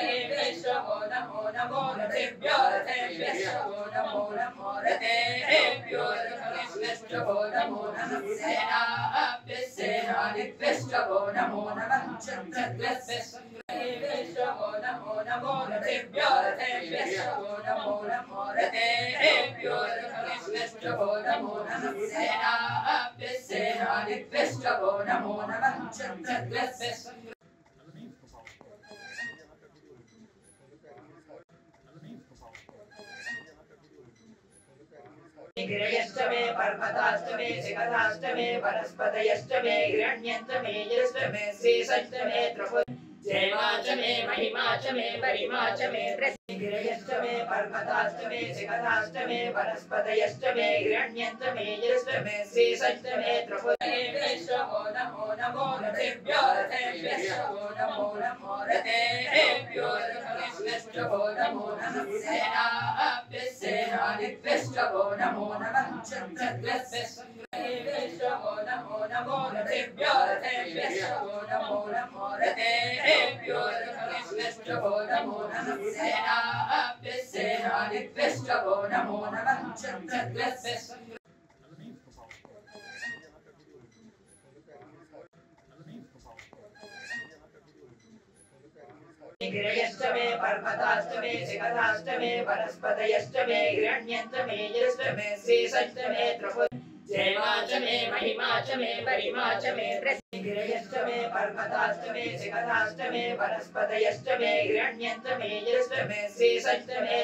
नमो नमो रथेभ्यो रथेभ्यो नमो नमो रथेभ्यो रथेभ्यो नमो नमः सेनाभ्यः सेनानिभ्यो नमो नमः क्षत्रियभ्यो नमो नमो रथेभ्यो रथेभ्यो नमो नमो रथेभ्यो रथेभ्यो नमो नमः सेनाभ्यः सेनानिभ्यो नमो नमः क्षत्रियभ्यो गिरयष्टमे पर्वताष्टमे शिखराष्टमे वनस्पतयष्टमे हिरण्यष्टमे यष्टमे श्रीषष्टमे जयमाचमे महिमाचमे परिमाचमे गिरयष्टमे पर्वताष्टमे शिखराष्टमे वनस्पतयष्टमे हिरण्यष्टमे यष्टमे श्रीषष्टमे नमो नमो रथेभ्यो रथेभ्यो नमो नमो रथेभ्यो रथेभ्यो नमो नमः सेनाभ्यः सेनानिभ्यो नमो नमः क्षत्रियभ्यो नमो नमो रथेभ्यो रथेभ्यो नमो नमो रथेभ्यो रथेभ्यो नमो नमः सेनाभ्यः सेनानिभ्यो नमो नमः क्षत्रियभ्यो गिरयष्टमे पर्वताष्टमे शिखराष्टमे वनस्पतयष्टमे हिरण्यष्टमे यष्टमे श्रीषष्टमे जयमाचमे महिमाचमे परिमाचमे गिरयष्टमे पर्वताष्टमे शिखराष्टमे वनस्पतयष्टमे हिरण्यष्टमे यष्टमे श्रीषष्टमे